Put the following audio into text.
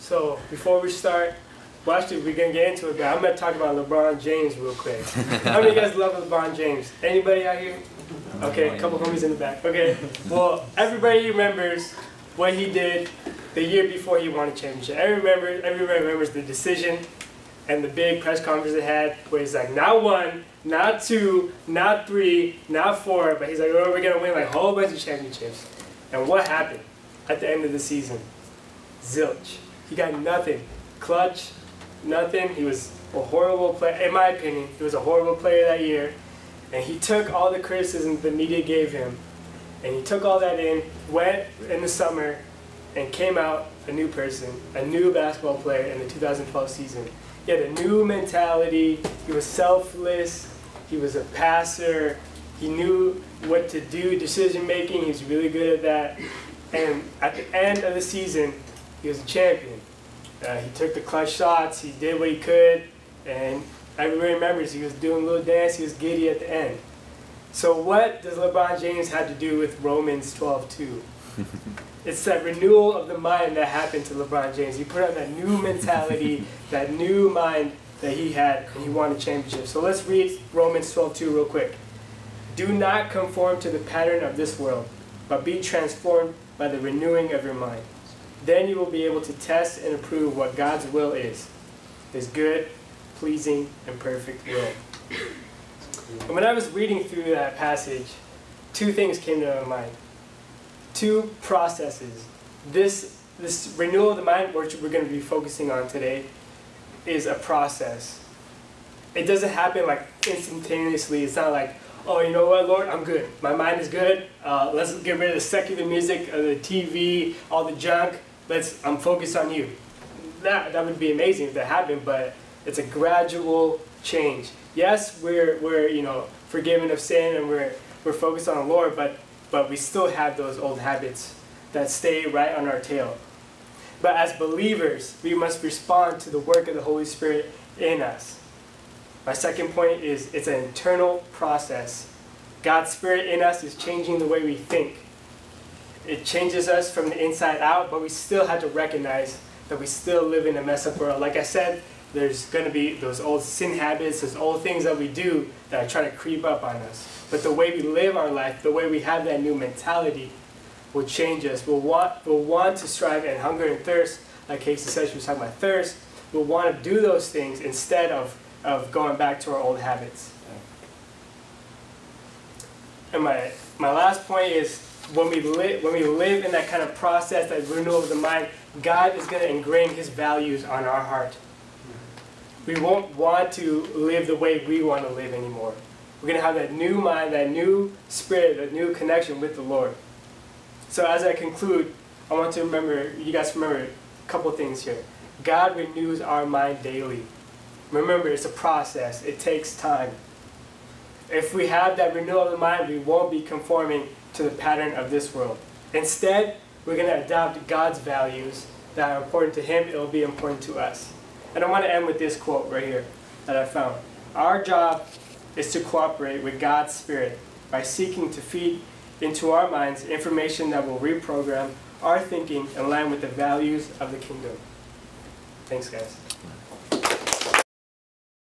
So before we start, well actually we're going to get into it, but I'm going to talk about LeBron James real quick. How many of you guys love LeBron James? Anybody out here? Okay, a couple homies in the back. Okay, well everybody remembers what he did the year before he won a championship. Everybody remembers the decision and the big press conference they had where he's like, not one, not two, not three, not four, but he's like, oh, we're going to win like a whole bunch of championships. And what happened at the end of the season? Zilch. He got nothing. Clutch, nothing. He was a horrible player. In my opinion, he was a horrible player that year. And he took all the criticism the media gave him, and he took all that in, went in the summer, and came out a new person, a new basketball player in the 2012 season. He had a new mentality. He was selfless. He was a passer. He knew what to do, decision making. He was really good at that. And at the end of the season, he was a champion. He took the clutch shots. He did what he could. And everybody remembers he was doing a little dance. He was giddy at the end. So what does LeBron James have to do with Romans 12:2? It's that renewal of the mind that happened to LeBron James. He put on that new mentality, that new mind that he had, and he won a championship. So let's read Romans 12:2 real quick. Do not conform to the pattern of this world, but be transformed by the renewing of your mind. Then you will be able to test and approve what God's will is, his good, pleasing, and perfect will. And when I was reading through that passage, two things came to my mind. Two processes. This renewal of the mind, which we're going to be focusing on today, is a process. It doesn't happen like instantaneously. It's not like, oh, you know what, Lord, I'm good. My mind is good. Let's get rid of the secular music, the TV, all the junk. I'm focused on you. That would be amazing if that happened, but it's a gradual change. Yes, we're forgiven of sin and we're focused on the Lord, but we still have those old habits that stay right on our tail. But as believers, we must respond to the work of the Holy Spirit in us. My second point is it's an internal process. God's Spirit in us is changing the way we think. It changes us from the inside out, but we still have to recognize that we still live in a messed up world. Like I said, there's going to be those old sin habits, those old things that we do that are trying to creep up on us. But the way we live our life, the way we have that new mentality will change us. We'll want to strive and hunger and thirst, like Casey said, she was talking about thirst. We'll want to do those things instead of going back to our old habits. And my last point is when we live in that kind of process, that renewal of the mind, God is going to ingrain his values on our heart. We won't want to live the way we want to live anymore. We're going to have that new mind, that new spirit, that new connection with the Lord. So as I conclude, I want to you guys remember a couple things here. God renews our mind daily. Remember, it's a process. It takes time. If we have that renewal of the mind, we won't be conforming to the pattern of this world. Instead, we're going to adopt God's values that are important to him. It will be important to us. And I want to end with this quote right here that I found. Our job is to cooperate with God's Spirit by seeking to feed into our minds information that will reprogram our thinking in line with the values of the kingdom. Thanks, guys.